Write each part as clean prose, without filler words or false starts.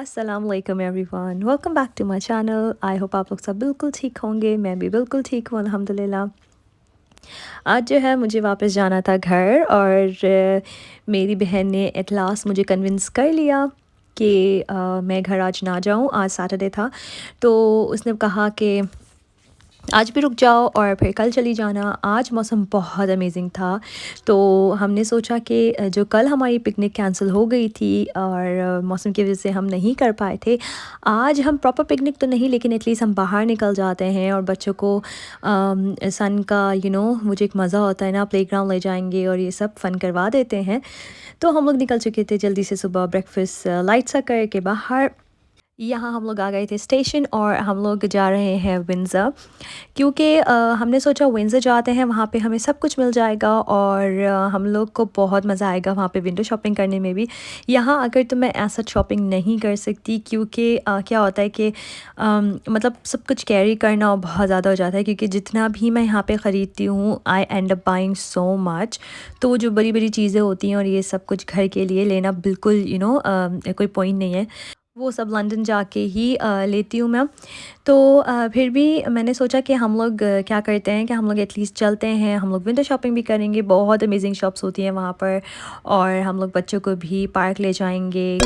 अस्सलामुअलैकुम everyone, welcome back to my channel. I hope आप लोग सब बिल्कुल ठीक होंगे। मैं भी बिल्कुल ठीक हूँ अल्हम्दुलिल्लाह। आज जो है मुझे वापस जाना था घर और मेरी बहन ने एट लास्ट मुझे कन्विंस कर लिया कि मैं घर आज ना जाऊँ। आज सैटरडे था तो उसने कहा कि आज भी रुक जाओ और फिर कल चली जाना। आज मौसम बहुत अमेजिंग था तो हमने सोचा कि जो कल हमारी पिकनिक कैंसिल हो गई थी और मौसम की वजह से हम नहीं कर पाए थे, आज हम प्रॉपर पिकनिक तो नहीं लेकिन एटलीस्ट हम बाहर निकल जाते हैं और बच्चों को सन का मुझे एक मज़ा होता है ना, प्लेग्राउंड ले जाएंगे और ये सब फ़न करवा देते हैं। तो हम लोग निकल चुके थे जल्दी से सुबह ब्रेकफास्ट लाइट सा करके बाहर। यहाँ हम लोग आ गए थे स्टेशन और हम लोग जा रहे हैं विंज़र, क्योंकि हमने सोचा विंज़र जाते हैं, वहाँ पे हमें सब कुछ मिल जाएगा और हम लोग को बहुत मज़ा आएगा वहाँ पे विंडो शॉपिंग करने में भी। यहाँ आकर तो मैं ऐसा शॉपिंग नहीं कर सकती क्योंकि क्या होता है कि मतलब सब कुछ कैरी करना बहुत ज़्यादा हो जाता है, क्योंकि जितना भी मैं यहाँ पे ख़रीदती हूँ I end up buying so much. तो जो बड़ी बड़ी चीज़ें होती हैं और ये सब कुछ घर के लिए लेना बिल्कुल कोई पॉइंट नहीं है, वो सब लंदन जाके ही लेती हूँ मैं। तो फिर भी मैंने सोचा कि हम लोग क्या करते हैं कि हम लोग एटलीस्ट चलते हैं, हम लोग विंडो शॉपिंग भी करेंगे। बहुत अमेजिंग शॉप्स होती हैं वहाँ पर और हम लोग बच्चों को भी पार्क ले जाएंगे।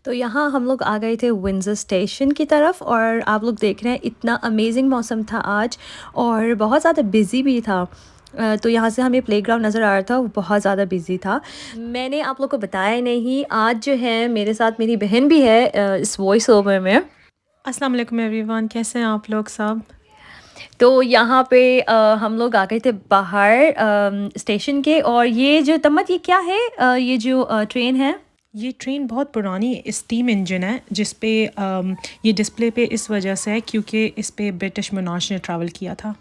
तो यहाँ हम लोग आ गए थे विंज़र स्टेशन की तरफ और आप लोग देख रहे हैं इतना अमेजिंग मौसम था आज और बहुत ज़्यादा बिज़ी भी था। तो यहाँ से हमें प्लेग्राउंड नज़र आ रहा था, वो बहुत ज़्यादा बिज़ी था। मैंने आप लोग को बताया नहीं, आज जो है मेरे साथ मेरी बहन भी है इस वॉइस ओवर में। अस्सलाम वालेकुम एवरीवन, कैसे हैं आप लोग सब। तो यहाँ पे हम लोग आ गए थे बाहर स्टेशन के। और ये जो तम्मत, ये क्या है? ये जो ट्रेन है, ये ट्रेन बहुत पुरानी स्टीम इंजन है जिस पे ये डिस्प्ले पे इस वजह से है क्योंकि इस पे ब्रिटिश मोनार्च ने ट्रैवल किया था।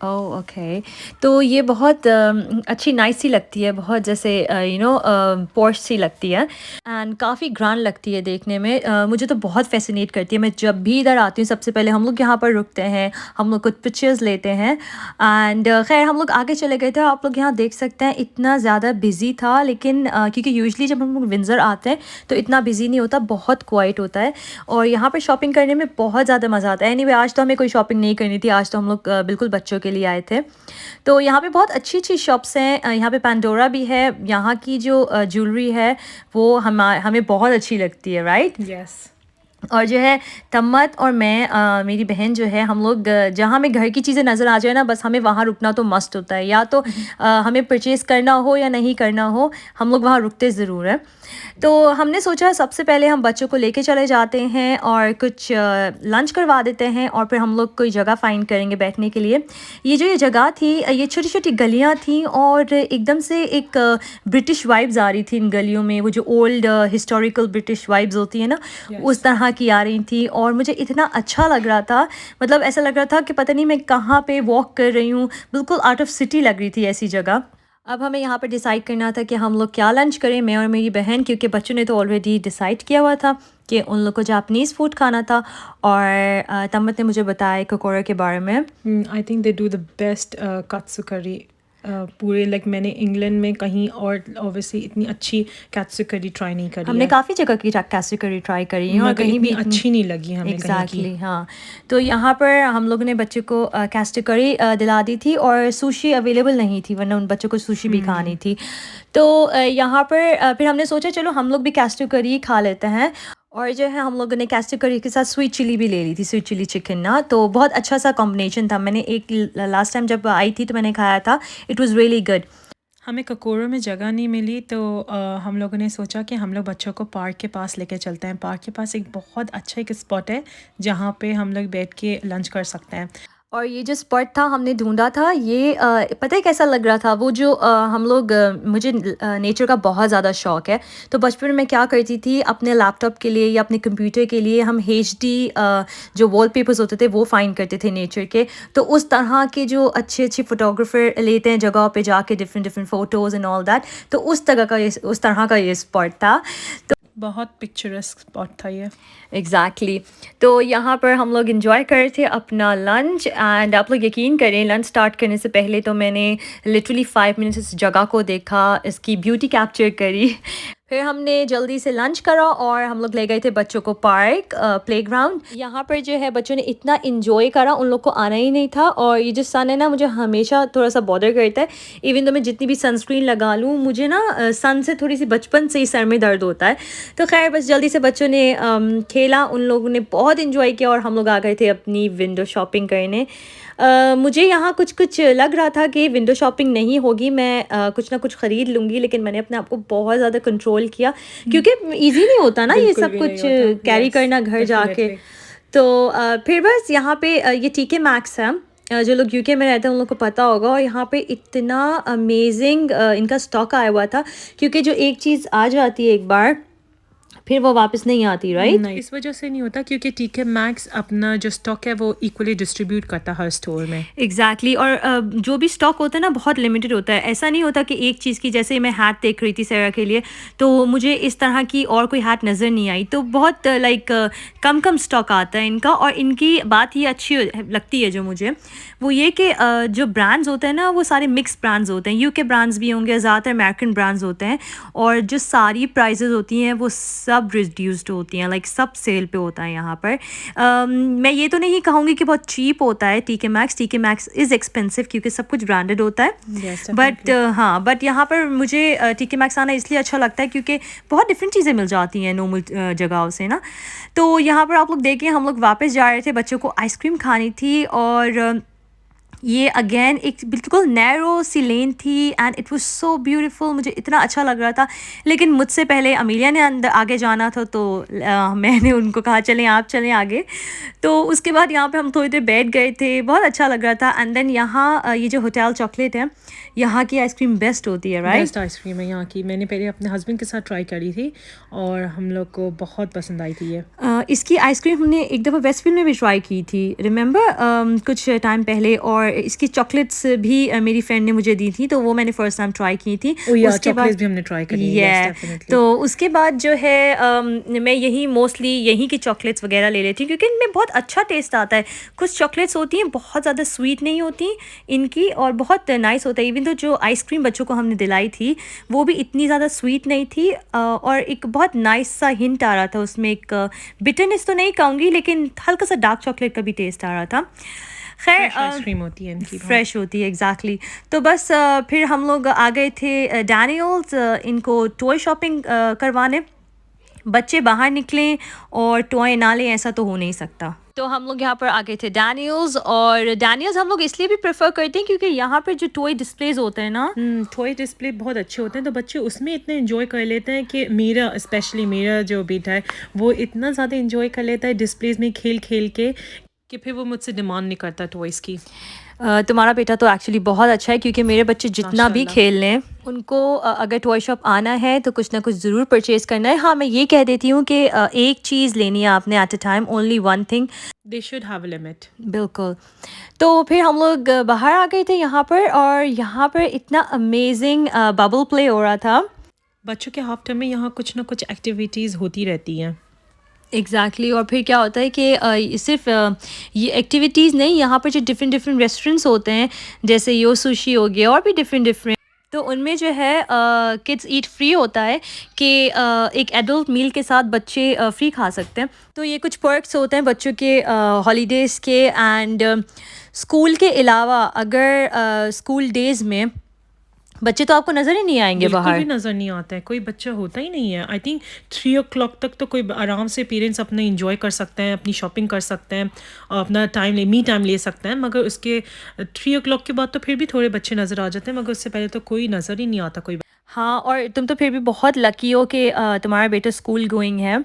Oh okay. तो ये बहुत अच्छी नाइस सी लगती है, बहुत जैसे पॉश सी लगती है एंड काफ़ी ग्रैंड लगती है देखने में। मुझे तो बहुत फैसिनेट करती है। मैं जब भी इधर आती हूँ सबसे पहले हम लोग यहाँ पर रुकते हैं, हम लोग कुछ पिक्चर्स लेते हैं एंड खैर हम लोग आगे चले गए थे। आप लोग यहाँ देख सकते हैं इतना ज़्यादा बिज़ी था, लेकिन क्योंकि यूजुअली जब हम लोग विंज़र आते हैं तो इतना बिज़ी नहीं होता, बहुत क्वाइट होता है और यहाँ पर शॉपिंग करने में बहुत ज़्यादा मज़ा आता है। एनीवे आज तो हमें कोई शॉपिंग नहीं करनी थी, आज तो हम लोग बिल्कुल बच्चों के लिए आए थे। तो यहाँ पे बहुत अच्छी अच्छी शॉप्स हैं। यहाँ पे पैंडोरा भी है। यहाँ की जो ज्वेलरी है वो हमें बहुत अच्छी लगती है, राइट? यस। और जो है तम्मत और मैं मेरी बहन जो है, हम लोग जहाँ हमें घर की चीज़ें नज़र आ जाए ना, बस हमें वहाँ रुकना तो मस्त होता है। या तो हमें परचेज़ करना हो या नहीं करना हो, हम लोग वहाँ रुकते ज़रूर हैं। तो हमने सोचा सबसे पहले हम बच्चों को लेके चले जाते हैं और कुछ लंच करवा देते हैं और फिर हम लोग कोई जगह फाइंड करेंगे बैठने के लिए। ये जगह थी, ये छोटी छोटी गलियाँ थी और एकदम से एक ब्रिटिश वाइब्स आ रही थी इन गलियों में। वो जो ओल्ड हिस्टोरिकल ब्रिटिश वाइब्स होती है ना, उस तरह की आ रही थी और मुझे इतना अच्छा लग रहा था। मतलब ऐसा लग रहा था कि पता नहीं मैं कहाँ पे वॉक कर रही हूँ, बिल्कुल आउट ऑफ सिटी लग रही थी ऐसी जगह। अब हमें यहाँ पर डिसाइड करना था कि हम लोग क्या लंच करें, मैं और मेरी बहन, क्योंकि बच्चों ने तो ऑलरेडी डिसाइड किया हुआ था कि उन लोग को जापानीज़ फूड खाना था। और तम्मत ने मुझे बताया कोकोरा के बारे में। I think they do the best katsu curry पूरे लाइक मैंने इंग्लैंड में कहीं और ऑब्वियसली इतनी अच्छी कात्सु करी ट्राई नहीं करी हमने है। काफ़ी जगह की कात्सु करी ट्राई करी है और कहीं भी अच्छी नहीं लगी हमें एग्जैक्टली हाँ। तो यहाँ पर हम लोगों ने बच्चे को कात्सु करी दिला दी थी और सुशी अवेलेबल नहीं थी, वरना उन बच्चों को सुशी भी खानी थी। तो यहाँ पर फिर हमने सोचा चलो हम लोग भी कात्सु करी खा लेते हैं और जो है हम लोगों ने कैस्टर करी के साथ स्वीट चिली भी ले ली थी, स्वीट चिली चिकन ना, तो बहुत अच्छा सा कॉम्बिनेशन था। मैंने एक लास्ट टाइम जब आई थी तो मैंने खाया था, इट वाज़ रियली गुड। हमें ककोरों में जगह नहीं मिली तो हम लोगों ने सोचा कि हम लोग बच्चों को पार्क के पास लेके चलते हैं। पार्क के पास एक बहुत अच्छा एक स्पॉट है जहाँ पे हम लोग बैठ के लंच कर सकते हैं। और ये जो स्पॉट था हमने ढूंढा था, ये पता है कैसा लग रहा था, वो जो हम लोग मुझे नेचर का बहुत ज़्यादा शौक है। तो बचपन में मैं क्या करती थी, अपने लैपटॉप के लिए या अपने कंप्यूटर के लिए हम HD जो वॉलपेपर्स होते थे वो फाइंड करते थे नेचर के। तो उस तरह के जो अच्छे अच्छे फोटोग्राफर लेते हैं जगह पे जाके different different photos and all that, तो उस तरह का ये स्पॉट था। बहुत पिक्चरस्क स्पॉट था ये। एग्जैक्टली तो यहाँ पर हम लोग इंजॉय कर रहे थे अपना लंच। एंड आप लोग यकीन करें, लंच स्टार्ट करने से पहले तो मैंने लिटरली 5 मिनट्स इस जगह को देखा, इसकी ब्यूटी कैप्चर करी। फिर हमने जल्दी से लंच करा और हम लोग ले गए थे बच्चों को पार्क, प्लेग्राउंड। यहाँ पर जो है बच्चों ने इतना इन्जॉय करा, उन लोग को आना ही नहीं था। और ये जो सन है ना, मुझे हमेशा थोड़ा सा बॉदर करता है। इवन तो मैं जितनी भी सनस्क्रीन लगा लूँ, मुझे ना सन से थोड़ी सी बचपन से ही सर में दर्द होता है। तो खैर बस जल्दी से बच्चों ने खेला, उन लोगों ने बहुत इन्जॉय किया और हम लोग आ गए थे अपनी विंडो शॉपिंग करने। मुझे यहाँ कुछ कुछ लग रहा था कि विंडो शॉपिंग नहीं होगी, मैं कुछ ना कुछ ख़रीद लूँगी, लेकिन मैंने अपने आप को बहुत ज़्यादा कंट्रोल किया क्योंकि इजी नहीं होता ना ये बिल्कुल सब भी कुछ नहीं होता। कैरी यस, करना घर जाके। डेफिनेटली। तो फिर बस यहाँ पे ये TK Maxx है। जो लोग UK में रहते हैं उन लोग को पता होगा। और यहाँ पे इतना अमेजिंग इनका स्टॉक आया हुआ था, क्योंकि जो एक चीज़ आ जाती है एक बार, फिर वो वापस नहीं आती, राइट? नहीं, इस वजह से नहीं होता क्योंकि TK Maxx अपना जो स्टॉक है वो इक्वली डिस्ट्रीब्यूट करता है हर स्टोर में। एग्जैक्टली और जो भी स्टॉक होता है ना बहुत लिमिटेड होता है। ऐसा नहीं होता कि एक चीज़ की, जैसे मैं हैट देख रही थी सैरा के लिए, तो मुझे इस तरह की और कोई हैट नज़र नहीं आई। तो बहुत लाइक कम कम स्टॉक आता है इनका। और इनकी बात ये अच्छी लगती है जो मुझे, वो ये कि जो ब्रांड्स होते हैं ना वो सारे मिक्स ब्रांड्स होते हैं। UK ब्रांड्स भी होंगे, ज़्यादातर अमेरिकन ब्रांड्स होते हैं। और जो सारी प्राइजेज़ होती हैं वो सब रिड्यूस्ड होती हैं, लाइक सब सेल पे होता है यहाँ पर। मैं ये तो नहीं कहूँगी कि बहुत चीप होता है TK Maxx इज़ एक्सपेंसिव क्योंकि सब कुछ ब्रांडेड होता है। Yes, but definitely. हाँ, बट यहाँ पर मुझे TK Maxx आना इसलिए अच्छा लगता है क्योंकि बहुत डिफरेंट चीज़ें मिल जाती हैं नॉर्मल जगहों से ना। तो यहाँ पर आप लोग देखिए, हम लोग वापस जा रहे थे, बच्चों को आइसक्रीम खानी थी। और ये अगेन एक बिल्कुल नैरो सी लेन थी and it was so beautiful, मुझे इतना अच्छा लग रहा था। लेकिन मुझसे पहले अमीलिया ने अंदर आगे जाना था, तो मैंने उनको कहा चलें आप चलें आगे। तो उसके बाद यहाँ पे हम थोड़ी देर बैठ गए थे, बहुत अच्छा लग रहा था। एंड देन यहाँ ये जो होटल चॉकलेट है, यहाँ की आइसक्रीम बेस्ट होती है, राइट? बेस्ट आइसक्रीम है यहाँ की। मैंने पहले अपने हस्बैंड के साथ ट्राई करी थी और हम लोग को बहुत पसंद आई थी ये। इसकी आइसक्रीम हमने एक दफ़ा वेस्टफील्ड में भी ट्राई की थी, रिमेंबर, कुछ टाइम पहले। और इसकी चॉकलेट्स भी मेरी फ्रेंड ने मुझे दी थी, तो वो मैंने फर्स्ट टाइम ट्राई की थी। उसके बाद भी हमने ट्राई करी है। Yes, definitely. तो उसके बाद जो है मैं यही मोस्टली यहीं की चॉकलेट्स वगैरह ले लेती हूँ क्योंकि इनमें बहुत अच्छा टेस्ट आता है। कुछ चॉकलेट्स होती हैं बहुत ज़्यादा स्वीट नहीं होती इनकी, और बहुत नाइस होता है। इवन तो जो आइसक्रीम बच्चों को हमने दिलाई थी वो भी इतनी ज़्यादा स्वीट नहीं थी, और एक बहुत नाइस सा हिंट आ रहा था उसमें, एक बिटरनेस तो नहीं कहूँगी लेकिन हल्का सा डार्क चॉकलेट का भी टेस्ट आ रहा था। खैर आइसक्रीम होती है इनकी, फ्रेश होती है, एग्जैक्टली। तो बस फिर हम लोग आ गए थे डैनियल्स इनको टॉय शॉपिंग करवाने। बच्चे बाहर निकलें और टॉय ना लें, ऐसा तो हो नहीं सकता। तो हम लोग यहाँ पर आ गए थे डैनियल्स। और डैनियल्स हम लोग इसलिए भी प्रेफर करते हैं क्योंकि यहाँ पर जो टॉय डिस्प्लेज होते हैं ना, टॉय डिस्प्ले बहुत अच्छे होते हैं, तो बच्चे उसमें इतने इन्जॉय कर लेते हैं कि स्पेशली मेरा जो बेटा है वो इतना ज़्यादा इन्जॉय कर लेता है डिस्प्लेज में खेल खेल के कि फिर वो मुझसे डिमांड नहीं करता टॉयज़ की। तुम्हारा बेटा तो एक्चुअली बहुत अच्छा है क्योंकि मेरे बच्चे जितना भी माशाल्लाह। खेल लें, उनको अगर टॉय शॉप आना है तो कुछ ना कुछ ज़रूर परचेज़ करना है। हाँ, मैं ये कह देती हूँ कि एक चीज़ लेनी है आपने at a time, only one thing. They should have a limit. बिल्कुल। तो फिर हम लोग बाहर आ गए थे यहाँ पर, और यहाँ पर इतना अमेजिंग बबल प्ले हो रहा था। बच्चों के हाफ टर्म में यहाँ कुछ ना कुछ एक्टिविटीज़ होती रहती हैं। एग्जैक्टली और फिर क्या होता है कि सिर्फ ये एक्टिविटीज़ नहीं, यहाँ पर जो डिफरेंट डिफरेंट रेस्टोरेंट्स होते हैं, जैसे यो सुशी हो गया और भी डिफरेंट डिफरेंट, तो उनमें जो है किड्स ईट फ्री होता है कि एक एडल्ट मील के साथ बच्चे फ्री खा सकते हैं। तो ये कुछ पर्क्स होते हैं बच्चों के हॉलीडेज़ के। एंड स्कूल के अलावा अगर स्कूल डेज़ में बच्चे तो आपको नज़र ही नहीं आएंगे बिल्कुल बाहर। भी नज़र नहीं आता है, कोई बच्चा होता ही नहीं है। आई थिंक 3 o'clock तक तो कोई आराम से पेरेंट्स अपने इंजॉय कर सकते हैं, अपनी शॉपिंग कर सकते हैं और अपना मी टाइम ले सकते हैं, मगर उसके 3 o'clock के बाद तो फिर भी थोड़े बच्चे नज़र आ जाते हैं, मगर उससे पहले तो कोई नज़र ही नहीं आता कोई। हाँ, और तुम तो फिर भी बहुत लकी हो कि तुम्हारा बेटा स्कूल गोइंग है।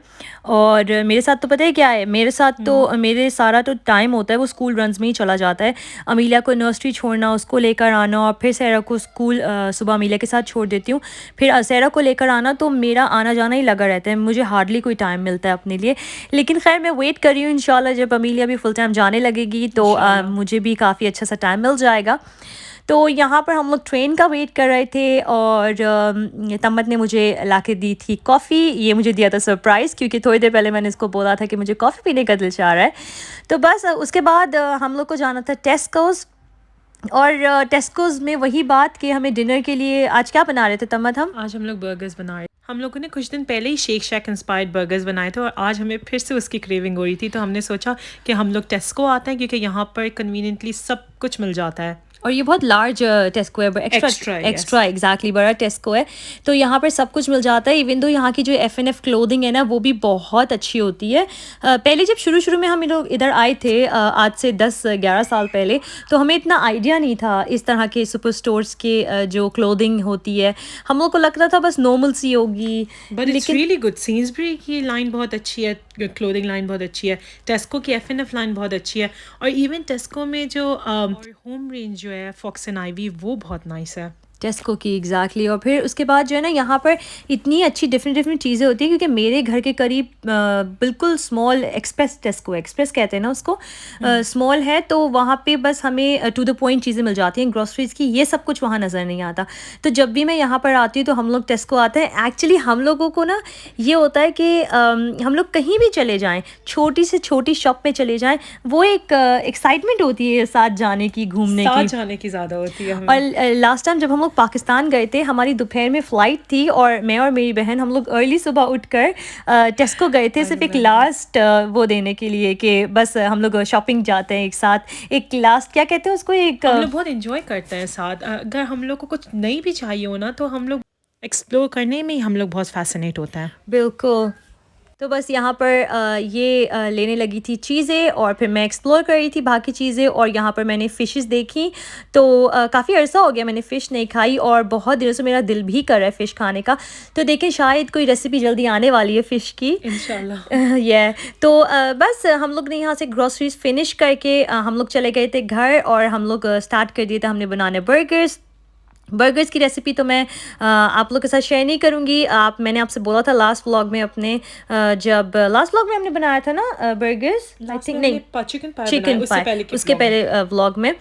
और मेरे साथ तो पता है क्या है, मेरे साथ तो मेरे सारा तो टाइम होता है वो स्कूल रन्स में ही चला जाता है। अमीलिया को नर्सरी छोड़ना, उसको लेकर आना, और फिर सहरा को स्कूल सुबह अमीलिया के साथ छोड़ देती हूँ, फिर सहरा को लेकर आना, तो मेरा आना जाना ही लगा रहता है, मुझे हार्डली कोई टाइम मिलता है अपने लिए। लेकिन खैर मैं वेट कर रही हूँ, इंशाल्लाह जब अमीलिया भी फुल टाइम जाने लगेगी तो मुझे भी काफ़ी अच्छा सा टाइम मिल जाएगा। तो यहाँ पर हम लोग ट्रेन का वेट कर रहे थे, और तम्मत ने मुझे लाके दी थी कॉफ़ी। ये मुझे दिया था सरप्राइज़, क्योंकि थोड़ी देर पहले मैंने इसको बोला था कि मुझे कॉफ़ी पीने का दिल चाह रहा है। तो बस उसके बाद हम लोग को जाना था टेस्कोज़, और टेस्कोज़ में वही बात कि हमें डिनर के लिए आज क्या बना रहे थे तम्मत हम? आज हम लोग बर्गर्स बना रहे। हम लोगों ने कुछ दिन पहले ही शेक शैक इंस्पायर्ड बर्गर्स बनाए थे, और आज हमें फिर से उसकी क्रेविंग हो रही थी, तो हमने सोचा कि हम लोग टेस्को आते हैं, क्योंकि यहाँ पर कन्वीनियंटली सब कुछ मिल जाता है। और ये बहुत लार्ज टेस्को है, Extra, yes. एक्स्ट्रा एग्जैक्टली बड़ा टेस्को है। तो यहाँ पर सब कुछ मिल जाता है। इवन दो यहाँ की जो F&F क्लोथिंग है ना, वो भी बहुत अच्छी होती है। पहले जब शुरू में हम लोग इधर आए थे, आज से 10-11 साल पहले, तो हमें इतना आइडिया नहीं था इस तरह के सुपर स्टोर्स के जो क्लोथिंग होती है। हम लोग को लगता था बस नॉर्मल सी होगी, but it's really good. Sainsbury की लाइन बहुत अच्छी है, क्लोथिंग लाइन बहुत अच्छी है, टेस्को की F&F लाइन बहुत अच्छी है, और इवन टेस्को में जो होम रेंज जो है फॉक्स एंड आइवी, वो बहुत नाइस है। टेस्को की एग्जैक्टली। और फिर उसके बाद जो है ना, यहाँ पर इतनी अच्छी डिफरेंट चीज़ें होती हैं, क्योंकि मेरे घर के करीब बिल्कुल स्मॉल एक्सप्रेस, टेस्को एक्सप्रेस कहते हैं ना उसको, स्मॉल है, तो वहाँ पे बस हमें टू द पॉइंट चीज़ें मिल जाती हैं ग्रोसरीज़ की। ये सब कुछ वहाँ नज़र नहीं आता। तो जब भी मैं यहाँ पर आती हूँ तो हम लोग टेस्को आते हैं। एक्चुअली हम लोगों को ना ये होता है कि हम लोग कहीं भी चले जाएँ, छोटी से छोटी शॉप में चले जाएँ, वो एक एक्साइटमेंट होती है साथ जाने की, घूमने साथ की। जाने की ज़्यादा होती है हमें। और लास्ट टाइम जब हम लोग पाकिस्तान गए थे, हमारी दोपहर में फ़्लाइट थी, और मैं और मेरी बहन हम लोग अर्ली सुबह उठकर टेस्को गए थे, सिर्फ एक लास्ट वो देने के लिए कि बस हम लोग शॉपिंग जाते हैं एक साथ। एक लास्ट क्या कहते हैं उसको, एक हम लोग बहुत इंजॉय करते हैं साथ। अगर हम लोग को कुछ नहीं भी चाहिए हो ना, तो हम लोग एक्सप्लोर करने में ही हम लोग बहुत फैसिनेट होते हैं। बिल्कुल। तो बस यहाँ पर ये लेने लगी थी चीज़ें, और फिर मैं एक्सप्लोर कर रही थी बाकी चीज़ें, और यहाँ पर मैंने फ़िशेस देखी। तो काफ़ी अर्सा हो गया मैंने फ़िश नहीं खाई, और बहुत दिनों से मेरा दिल भी कर रहा है फ़िश खाने का। तो देखें शायद कोई रेसिपी जल्दी आने वाली है फ़िश की, इंशाल्लाह। ये तो बस हम लोग ने यहाँ से ग्रोसरीज फिनिश करके हम लोग चले गए थे घर, और हम लोग स्टार्ट कर दिए थे हमने बनाने बर्गर्स की रेसिपी। तो मैं आप लोग के साथ शेयर नहीं करूँगी। मैंने आपसे बोला था लास्ट व्लॉग में अपने, जब लास्ट व्लॉग में हमने बनाया था ना बर्गर्स, आई थिंक नहीं, चिकन पाई उसके पहले व्लॉग में।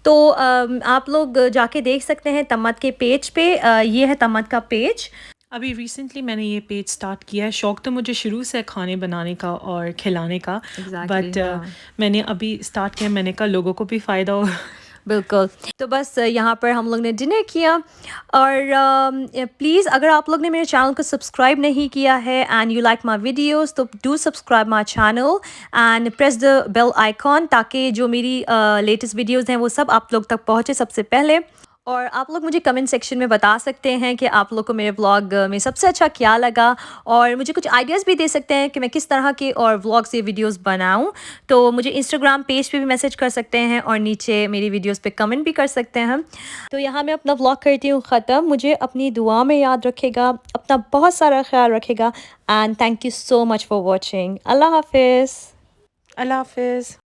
तो आप लोग जाके देख सकते हैं तम्मत के पेज पे। ये है तम्मत का पेज। अभी रिसेंटली मैंने ये पेज स्टार्ट किया है। शौक तो मुझे शुरू से खाने बनाने का और खिलाने का, बट मैंने अभी स्टार्ट किया, मैंने कहा लोगों को भी फ़ायदा हो। बिल्कुल। तो बस यहाँ पर हम लोग ने डिनर किया, और प्लीज़ अगर आप लोग ने मेरे चैनल को सब्सक्राइब नहीं किया है and you like my videos, तो do subscribe my channel and press the bell icon, ताकि जो मेरी लेटेस्ट वीडियोस हैं वो सब आप लोग तक पहुँचे सबसे पहले। और आप लोग मुझे कमेंट सेक्शन में बता सकते हैं कि आप लोग को मेरे व्लॉग में सबसे अच्छा क्या लगा, और मुझे कुछ आइडियाज़ भी दे सकते हैं कि मैं किस तरह के और व्लॉग्स या वीडियोस बनाऊं। तो मुझे इंस्टाग्राम पेज पे भी मैसेज कर सकते हैं, और नीचे मेरी वीडियोस पे कमेंट भी कर सकते हैं। तो यहाँ मैं अपना व्लॉग करती हूँ ख़त्म। मुझे अपनी दुआ में याद रखेगा, अपना बहुत सारा ख्याल रखेगा, and thank you so much for watching. अल्लाह हाफिज़। अल्लाह हाफिज़।